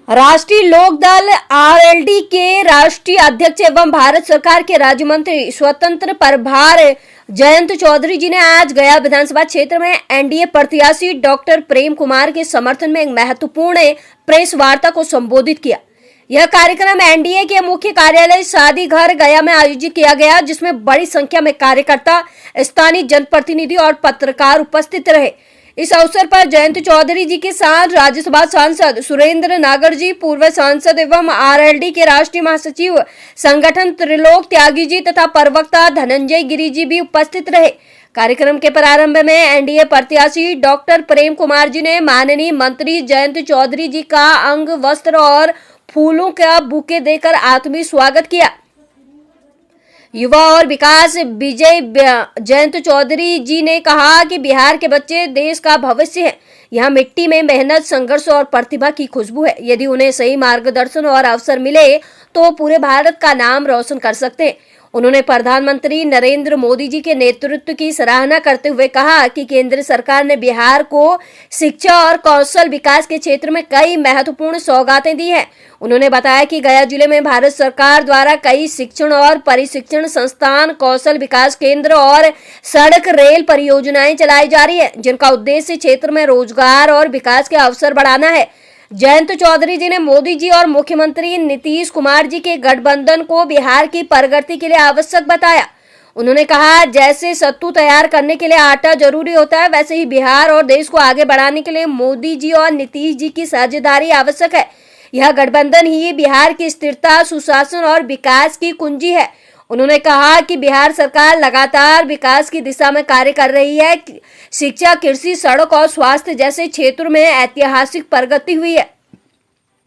राष्ट्रीय लोकदल आरएलडी के राष्ट्रीय अध्यक्ष एवं भारत सरकार के राज्य मंत्री स्वतंत्र प्रभार जयंत चौधरी जी ने आज गया विधानसभा क्षेत्र में एनडीए प्रत्याशी डॉक्टर प्रेम कुमार के समर्थन में एक महत्वपूर्ण प्रेस वार्ता को संबोधित किया। यह कार्यक्रम एनडीए के मुख्य कार्यालय शादी घर गया में आयोजित किया गया, जिसमें बड़ी संख्या में कार्यकर्ता, स्थानीय जनप्रतिनिधि और पत्रकार उपस्थित रहे। इस अवसर पर जयंत चौधरी जी के साथ राज्यसभा सांसद सुरेंद्र नागर जी, पूर्व सांसद एवं आरएलडी के राष्ट्रीय महासचिव संगठन त्रिलोक त्यागी जी तथा प्रवक्ता धनंजय गिरी जी भी उपस्थित रहे। कार्यक्रम के प्रारंभ में एनडीए प्रत्याशी डॉक्टर प्रेम कुमार जी ने माननीय मंत्री जयंत चौधरी जी का अंग वस्त्र और फूलों का बुके देकर आत्मीय स्वागत किया। युवा और विकास विजय जयंत चौधरी जी ने कहा कि बिहार के बच्चे देश का भविष्य हैं। यहाँ मिट्टी में मेहनत, संघर्ष और प्रतिभा की खुशबू है। यदि उन्हें सही मार्गदर्शन और अवसर मिले तो पूरे भारत का नाम रोशन कर सकते हैं। उन्होंने प्रधानमंत्री नरेंद्र मोदी जी के नेतृत्व की सराहना करते हुए कहा कि केंद्र सरकार ने बिहार को शिक्षा और कौशल विकास के क्षेत्र में कई महत्वपूर्ण सौगातें दी हैं। उन्होंने बताया कि गया जिले में भारत सरकार द्वारा कई शिक्षण और प्रशिक्षण संस्थान, कौशल विकास केंद्र और सड़क रेल परियोजनाएं चलाई जा रही है, जिनका उद्देश्य क्षेत्र में रोजगार और विकास के अवसर बढ़ाना है। जयंत चौधरी जी ने मोदी जी और मुख्यमंत्री नीतीश कुमार जी के गठबंधन को बिहार की प्रगति के लिए आवश्यक बताया। उन्होंने कहा, जैसे सत्तू तैयार करने के लिए आटा जरूरी होता है, वैसे ही बिहार और देश को आगे बढ़ाने के लिए मोदी जी और नीतीश जी की साझेदारी आवश्यक है। यह गठबंधन ही बिहार की स्थिरता, सुशासन और विकास की कुंजी है। उन्होंने कहा कि बिहार सरकार लगातार विकास की दिशा में कार्य कर रही है। शिक्षा, कृषि, सड़क और स्वास्थ्य जैसे क्षेत्रों में ऐतिहासिक प्रगति हुई है।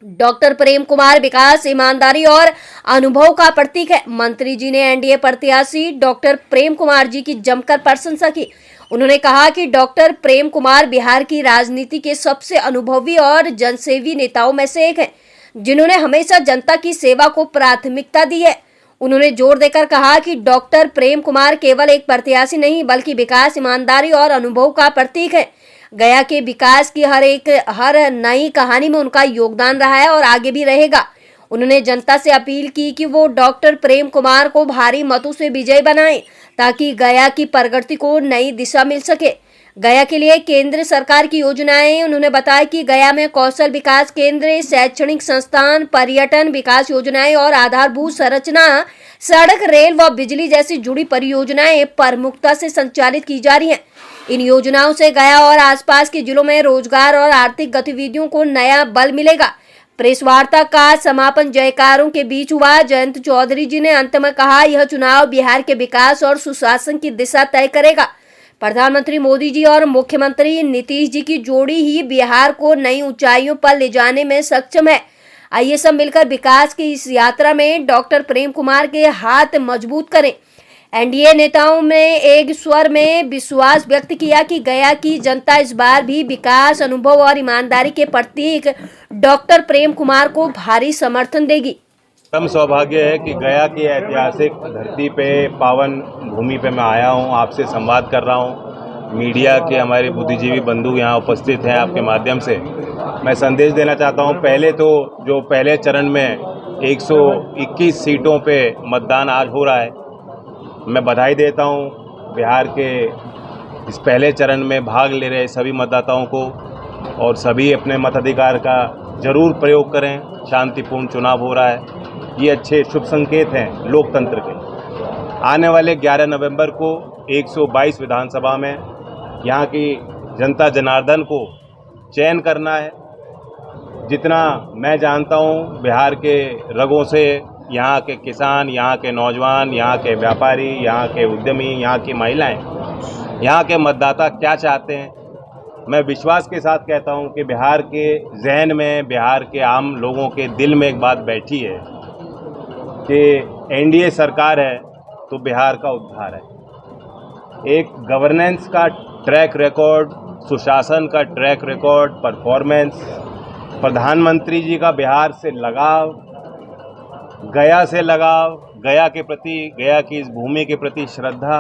डॉक्टर प्रेम कुमार विकास, ईमानदारी और अनुभव का प्रतीक है। मंत्री जी ने एनडीए प्रत्याशी डॉक्टर प्रेम कुमार जी की जमकर प्रशंसा की। उन्होंने कहा कि डॉक्टर प्रेम कुमार बिहार की राजनीति के सबसे अनुभवी और जनसेवी नेताओं में से एक हैं, जिन्होंने हमेशा जनता की सेवा को प्राथमिकता दी है। उन्होंने जोर देकर कहा कि डॉक्टर प्रेम कुमार केवल एक प्रत्याशी नहीं, बल्कि विकास, ईमानदारी और अनुभव का प्रतीक है। गया के विकास की हर नई कहानी में उनका योगदान रहा है और आगे भी रहेगा। उन्होंने जनता से अपील की कि वो डॉक्टर प्रेम कुमार को भारी मतों से विजयी बनाएं, ताकि गया की प्रगति को नई दिशा मिल सके। गया के लिए केंद्र सरकार की योजनाएं। उन्होंने बताया कि गया में कौशल विकास केंद्र, शैक्षणिक संस्थान, पर्यटन विकास योजनाएं और आधारभूत संरचना, सड़क, रेल व बिजली जैसी जुड़ी परियोजनाएं प्रमुखता से संचालित की जा रही हैं। इन योजनाओं से गया और आसपास के जिलों में रोजगार और आर्थिक गतिविधियों को नया बल मिलेगा। प्रेस वार्ता का समापन जयकारों के बीच हुआ। जयंत चौधरी जी ने अंत में कहा, यह चुनाव बिहार के विकास और सुशासन की दिशा तय करेगा। प्रधानमंत्री मोदी जी और मुख्यमंत्री नीतीश जी की जोड़ी ही बिहार को नई ऊंचाइयों पर ले जाने में सक्षम है। आइए सब मिलकर विकास की इस यात्रा में डॉक्टर प्रेम कुमार के हाथ मजबूत करें। एनडीए नेताओं में एक स्वर में विश्वास व्यक्त किया कि गया की जनता इस बार भी विकास, अनुभव और ईमानदारी के प्रतीक डॉक्टर प्रेम कुमार को भारी समर्थन देगी। परम सौभाग्य है कि गया की ऐतिहासिक धरती पे, पावन भूमि पे मैं आया हूँ, आपसे संवाद कर रहा हूँ। मीडिया के हमारे बुद्धिजीवी बंधु यहाँ उपस्थित हैं। आपके माध्यम से मैं संदेश देना चाहता हूँ। पहले तो जो पहले चरण में 121 सीटों पे मतदान आज हो रहा है, मैं बधाई देता हूँ बिहार के इस पहले चरण में भाग ले रहे सभी मतदाताओं को, और सभी अपने मताधिकार का जरूर प्रयोग करें। शांतिपूर्ण चुनाव हो रहा है, ये अच्छे शुभ संकेत हैं लोकतंत्र के। आने वाले 11 नवंबर को 122 विधानसभा में यहाँ की जनता जनार्दन को चयन करना है। जितना मैं जानता हूँ, बिहार के रगों से यहाँ के किसान, यहाँ के नौजवान, यहाँ के व्यापारी, यहाँ के उद्यमी, यहाँ की महिलाएं, यहाँ के मतदाता क्या चाहते हैं, मैं विश्वास के साथ कहता हूँ कि बिहार के जहन में, बिहार के आम लोगों के दिल में एक बात बैठी है कि एनडीए सरकार है तो बिहार का उद्धार है। एक गवर्नेंस का ट्रैक रिकॉर्ड, सुशासन का ट्रैक रिकॉर्ड, परफॉर्मेंस, प्रधानमंत्री जी का बिहार से लगाव, गया से लगाव, गया के प्रति, गया की इस भूमि के प्रति श्रद्धा,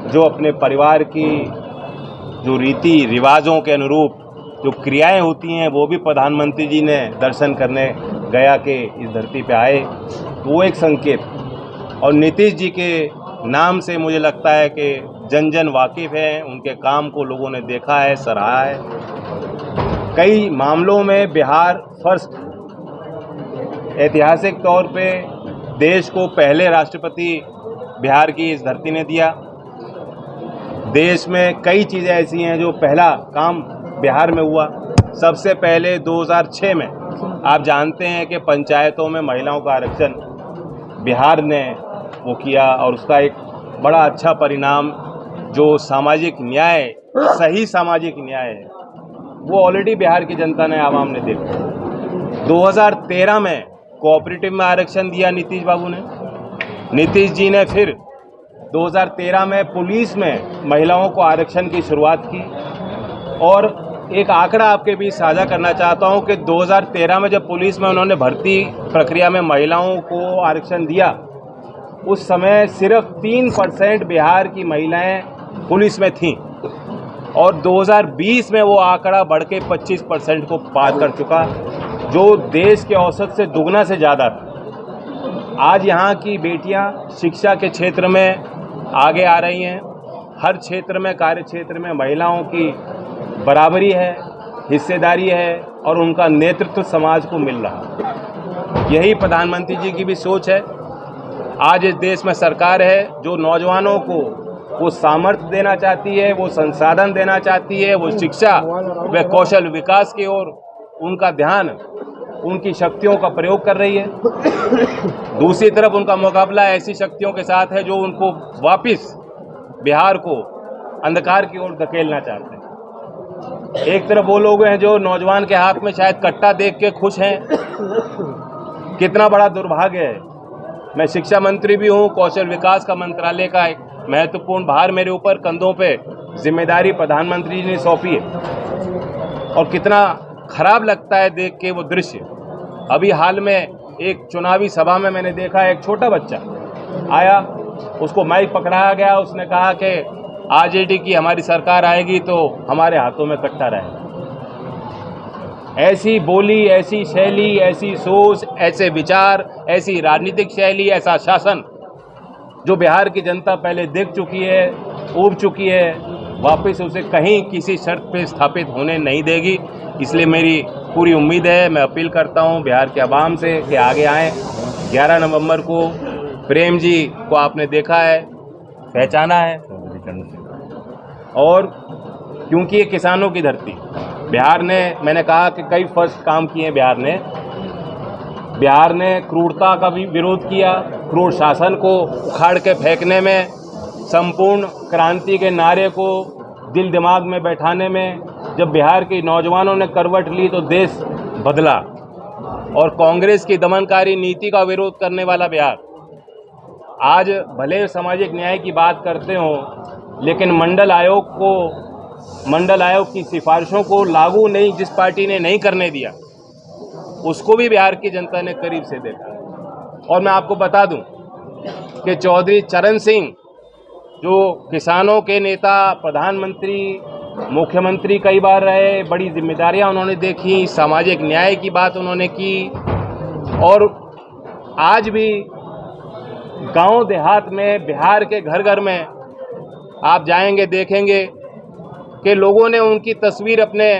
जो अपने परिवार की जो रीति रिवाजों के अनुरूप जो क्रियाएं होती हैं वो भी प्रधानमंत्री जी ने दर्शन करने गया के इस धरती पे आए, तो वो एक संकेत। और नीतीश जी के नाम से मुझे लगता है कि जन जन वाकिफ़ है, उनके काम को लोगों ने देखा है, सराहा है। कई मामलों में बिहार फर्स्ट, ऐतिहासिक तौर पे देश को पहले राष्ट्रपति बिहार की इस धरती ने दिया। देश में कई चीज़ें ऐसी हैं जो पहला काम बिहार में हुआ। सबसे पहले 2006 में आप जानते हैं कि पंचायतों में महिलाओं का आरक्षण बिहार ने वो किया, और उसका एक बड़ा अच्छा परिणाम जो सामाजिक न्याय, सही सामाजिक न्याय है, वो ऑलरेडी बिहार की जनता ने, आवाम ने देखा। 2013 में कोऑपरेटिव में आरक्षण दिया नीतीश बाबू ने। नीतीश जी ने फिर 2013 में पुलिस में महिलाओं को आरक्षण की शुरुआत की। और एक आंकड़ा आपके बीच साझा करना चाहता हूं कि 2013 में जब पुलिस में उन्होंने भर्ती प्रक्रिया में महिलाओं को आरक्षण दिया, उस समय सिर्फ 3% बिहार की महिलाएं पुलिस में थीं, और 2020 में वो आंकड़ा बढ़ के 25% को पार कर चुका, जो देश के औसत से दुगना से ज़्यादा था। आज यहाँ की बेटियाँ शिक्षा के क्षेत्र में आगे आ रही हैं। हर क्षेत्र में, कार्य क्षेत्र में महिलाओं की बराबरी है, हिस्सेदारी है, और उनका नेतृत्व समाज को मिल रहा। यही प्रधानमंत्री जी की भी सोच है। आज इस देश में सरकार है जो नौजवानों को वो सामर्थ्य देना चाहती है, वो संसाधन देना चाहती है, वो शिक्षा व कौशल विकास की ओर उनका ध्यान, उनकी शक्तियों का प्रयोग कर रही है। दूसरी तरफ उनका मुकाबला ऐसी शक्तियों के साथ है जो उनको वापस बिहार को अंधकार की ओर धकेलना चाहते हैं। एक तरफ वो लोग हैं जो नौजवान के हाथ में शायद कट्टा देख के खुश हैं। कितना बड़ा दुर्भाग्य है। मैं शिक्षा मंत्री भी हूँ, कौशल विकास का मंत्रालय का एक महत्वपूर्ण भार मेरे ऊपर कंधों पे जिम्मेदारी प्रधानमंत्री जी ने सौंपी है, और कितना खराब लगता है देख के वो दृश्य। अभी हाल में एक चुनावी सभा में मैंने देखा, एक छोटा बच्चा आया, उसको माइक पकड़ाया गया, उसने कहा कि आरजेडी की हमारी सरकार आएगी तो हमारे हाथों में कट्टा रहेगा। ऐसी बोली, ऐसी शैली, ऐसी सोच, ऐसे विचार, ऐसी राजनीतिक शैली, ऐसा शासन जो बिहार की जनता पहले देख चुकी है, ऊब चुकी है, वापस उसे कहीं किसी शर्त पे स्थापित होने नहीं देगी। इसलिए मेरी पूरी उम्मीद है, मैं अपील करता हूं बिहार के अवाम से कि आगे आएँ। 11 नवंबर को प्रेम जी को आपने देखा है, पहचाना है, और क्योंकि ये किसानों की धरती, बिहार ने, मैंने कहा कि कई फर्स्ट काम किए बिहार ने क्रूरता का भी विरोध किया, क्रूर शासन को उखाड़ के फेंकने में, संपूर्ण क्रांति के नारे को दिल दिमाग में बैठाने में जब बिहार के नौजवानों ने करवट ली तो देश बदला। और कांग्रेस की दमनकारी नीति का विरोध करने वाला बिहार आज भले सामाजिक न्याय की बात करते हो, लेकिन मंडल आयोग की सिफारिशों को लागू नहीं, जिस पार्टी ने नहीं करने दिया, उसको भी बिहार की जनता ने करीब से देखा। और मैं आपको बता दूं कि चौधरी चरण सिंह जो किसानों के नेता, प्रधानमंत्री, मुख्यमंत्री कई बार रहे, बड़ी जिम्मेदारियां उन्होंने देखी, सामाजिक न्याय की बात उन्होंने की, और आज भी गांव देहात में, बिहार के घर घर में आप जाएंगे, देखेंगे कि लोगों ने उनकी तस्वीर अपने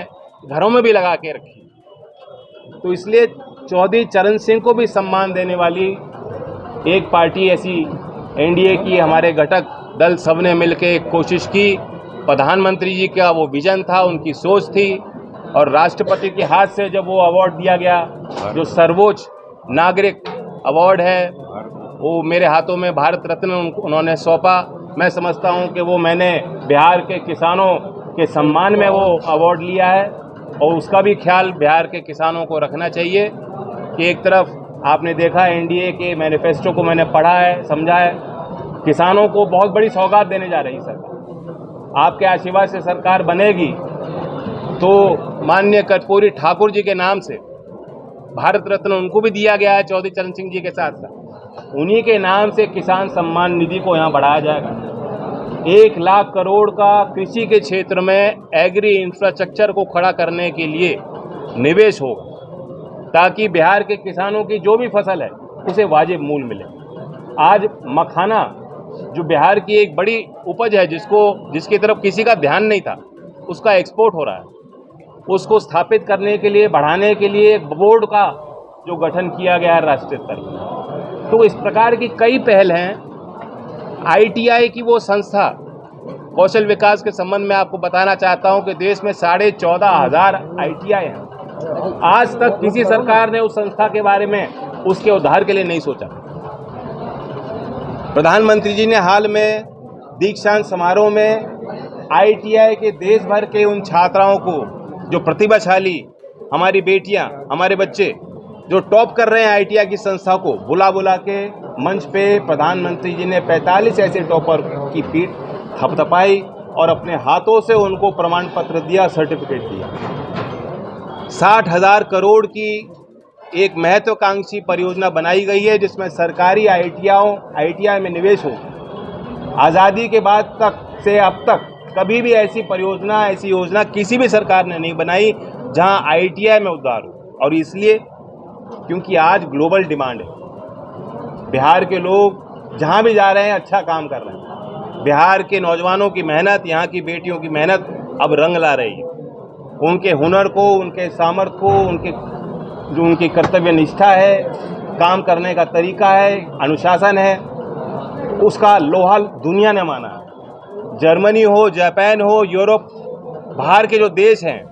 घरों में भी लगा के रखी। तो इसलिए चौधरी चरण सिंह को भी सम्मान देने वाली एक पार्टी ऐसी एनडीए की, हमारे घटक दल सबने मिलकर एक कोशिश की। प्रधानमंत्री जी का वो विजन था, उनकी सोच थी, और राष्ट्रपति के हाथ से जब वो अवार्ड दिया गया, जो सर्वोच्च नागरिक अवार्ड है, वो मेरे हाथों में भारत रत्न उन्होंने सौंपा। मैं समझता हूं कि वो मैंने बिहार के किसानों के सम्मान में वो अवार्ड लिया है, और उसका भी ख्याल बिहार के किसानों को रखना चाहिए कि एक तरफ आपने देखा एनडीए के मैनिफेस्टो को मैंने पढ़ा है, समझा है, किसानों को बहुत बड़ी सौगात देने जा रही सरकार। आपके आशीर्वाद से सरकार बनेगी तो माननीय कर्पूरी ठाकुर जी के नाम से भारत रत्न उनको भी दिया गया है, चौधरी चरण सिंह जी के साथ साथ उन्हीं के नाम से किसान सम्मान निधि को यहाँ बढ़ाया जाएगा। 1 लाख करोड़ का कृषि के क्षेत्र में एग्री इंफ्रास्ट्रक्चर को खड़ा करने के लिए निवेश होगा, ताकि बिहार के किसानों की जो भी फसल है उसे वाजिब मूल्य मिले। आज मखाना जो बिहार की एक बड़ी उपज है, जिसकी तरफ किसी का ध्यान नहीं था, उसका एक्सपोर्ट हो रहा है। उसको स्थापित करने के लिए, बढ़ाने के लिए एक बोर्ड का जो गठन किया गया है राष्ट्रीय स्तर पर। तो इस प्रकार की कई पहल हैं। ITI की वो संस्था, कौशल विकास के संबंध में आपको बताना चाहता हूं कि देश में 14,500 ITI हैं। आज तक किसी सरकार ने उस संस्था के बारे में, उसके उद्धार के लिए नहीं सोचा। प्रधानमंत्री जी ने हाल में दीक्षांत समारोह में ITI के देश भर के उन छात्राओं को, जो प्रतिभाशाली हमारी बेटियां, हमारे बच्चे जो टॉप कर रहे हैं ITI की संस्था को, बुला के मंच पे प्रधानमंत्री जी ने 45 ऐसे टॉपर की पीठ थपथपाई और अपने हाथों से उनको प्रमाण पत्र दिया, सर्टिफिकेट दिया। 60,000 करोड़ की एक महत्वाकांक्षी परियोजना बनाई गई है, जिसमें सरकारी ITI में निवेश हो। आज़ादी के बाद तक से अब तक कभी भी ऐसी परियोजना, ऐसी योजना किसी भी सरकार ने नहीं बनाई जहां ITI में उद्धार हो। और इसलिए क्योंकि आज ग्लोबल डिमांड है, बिहार के लोग जहां भी जा रहे हैं अच्छा काम कर रहे हैं। बिहार के नौजवानों की मेहनत, यहाँ की बेटियों की मेहनत अब रंग ला रही है। उनके हुनर को, उनके सामर्थ्य को, जो उनकी कर्तव्य निष्ठा है, काम करने का तरीका है, अनुशासन है, उसका लोहा दुनिया ने माना है। जर्मनी हो, जापान हो, यूरोप, बाहर के जो देश हैं,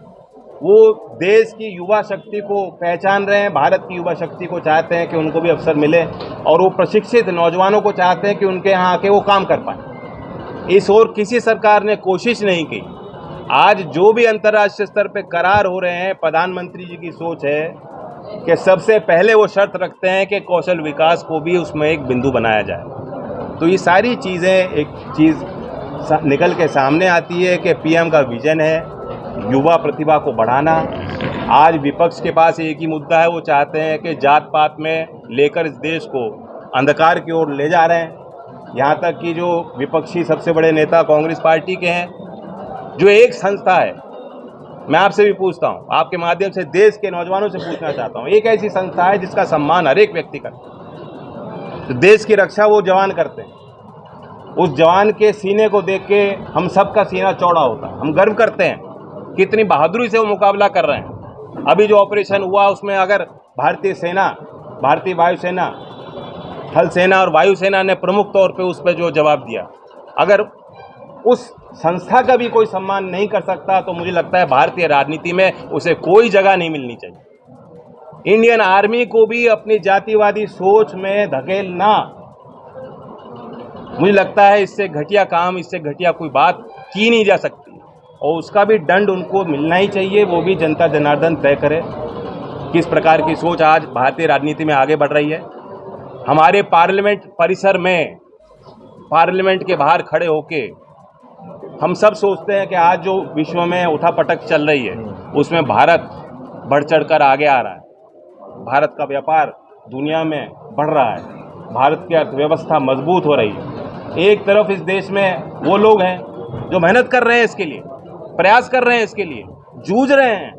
वो देश की युवा शक्ति को पहचान रहे हैं, भारत की युवा शक्ति को चाहते हैं कि उनको भी अवसर मिले, और वो प्रशिक्षित नौजवानों को चाहते हैं कि उनके यहाँ आके वो काम कर पाए। इस ओर किसी सरकार ने कोशिश नहीं की। आज जो भी अंतर्राष्ट्रीय स्तर पे करार हो रहे हैं, प्रधानमंत्री जी की सोच है कि सबसे पहले वो शर्त रखते हैं कि कौशल विकास को भी उसमें एक बिंदु बनाया जाए। तो ये सारी चीज़ें, एक चीज़ निकल के सामने आती है कि PM का विजन है युवा प्रतिभा को बढ़ाना। आज विपक्ष के पास एक ही मुद्दा है, वो चाहते हैं कि जात पात में लेकर इस देश को अंधकार की ओर ले जा रहे हैं। यहाँ तक कि जो विपक्षी सबसे बड़े नेता कांग्रेस पार्टी के हैं, जो एक संस्था है, मैं आपसे भी पूछता हूँ, आपके माध्यम से देश के नौजवानों से पूछना चाहता हूँ, एक ऐसी संस्था है जिसका सम्मान हर एक व्यक्ति करता है, तो देश की रक्षा वो जवान करते हैं। उस जवान के सीने को देख के हम सबका सीना चौड़ा होता है, हम गर्व करते हैं कितनी बहादुरी से वो मुकाबला कर रहे हैं। अभी जो ऑपरेशन हुआ उसमें अगर भारतीय सेना, भारतीय वायुसेना, थल सेना और वायुसेना ने प्रमुख तौर पे उस पर जो जवाब दिया, अगर उस संस्था का भी कोई सम्मान नहीं कर सकता तो मुझे लगता है भारतीय राजनीति में उसे कोई जगह नहीं मिलनी चाहिए। इंडियन आर्मी को भी अपनी जातिवादी सोच में धकेलना, मुझे लगता है इससे घटिया काम, इससे घटिया कोई बात की नहीं जा सकती, और उसका भी दंड उनको मिलना ही चाहिए। वो भी जनता जनार्दन तय करे किस प्रकार की सोच आज भारतीय राजनीति में आगे बढ़ रही है। हमारे पार्लियामेंट परिसर में, पार्लियामेंट के बाहर खड़े होके हम सब सोचते हैं कि आज जो विश्व में उठापटक चल रही है उसमें भारत बढ़ चढ़ कर आगे आ रहा है। भारत का व्यापार दुनिया में बढ़ रहा है, भारत की अर्थव्यवस्था मजबूत हो रही है। एक तरफ इस देश में वो लोग हैं जो मेहनत कर रहे हैं, इसके लिए प्रयास कर रहे हैं, इसके लिए जूझ रहे हैं।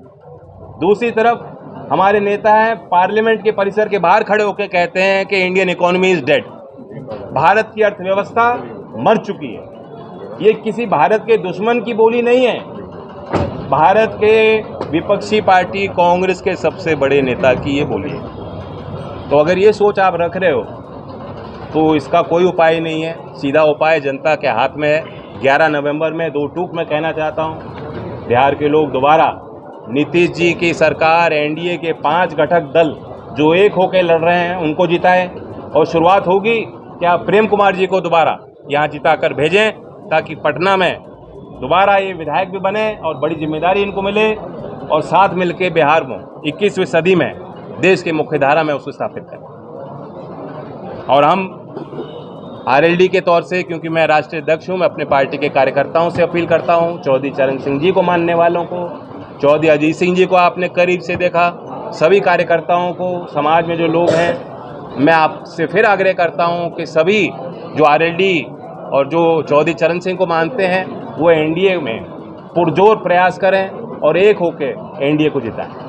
दूसरी तरफ हमारे नेता हैं, पार्लियामेंट के परिसर के बाहर खड़े होकर कहते हैं कि Indian economy is dead, Bharat की अर्थव्यवस्था मर चुकी है। ये किसी भारत के दुश्मन की बोली नहीं है, भारत के विपक्षी पार्टी कांग्रेस के सबसे बड़े नेता की ये बोली है। तो अगर ये सोच आप रख रहे हो तो इसका कोई उपाय नहीं है, सीधा उपाय जनता के हाथ में है। 11 नवंबर में 2 टूक में कहना चाहता हूँ, बिहार के लोग दोबारा नीतीश जी की सरकार, NDA के 5 घटक दल जो एक होकर लड़ रहे हैं उनको जिताएं, और शुरुआत होगी क्या प्रेम कुमार जी को दोबारा यहाँ जिताकर भेजें, ताकि पटना में दोबारा ये विधायक भी बने और बड़ी जिम्मेदारी इनको मिले, और साथ मिलकर बिहार में 21वीं सदी में देश के मुख्यधारा में उसको स्थापित करें। और हम RLD के तौर से, क्योंकि मैं राष्ट्रीय अध्यक्ष हूँ, मैं अपने पार्टी के कार्यकर्ताओं से अपील करता हूँ, चौधरी चरण सिंह जी को मानने वालों को, चौधरी अजीत सिंह जी को आपने करीब से देखा, सभी कार्यकर्ताओं को, समाज में जो लोग हैं, मैं आपसे फिर आग्रह करता हूँ कि सभी जो RLD और जो चौधरी चरण सिंह को मानते हैं वो एनडीए में पुरजोर प्रयास करें और एक होकर एनडीए को जिताएं।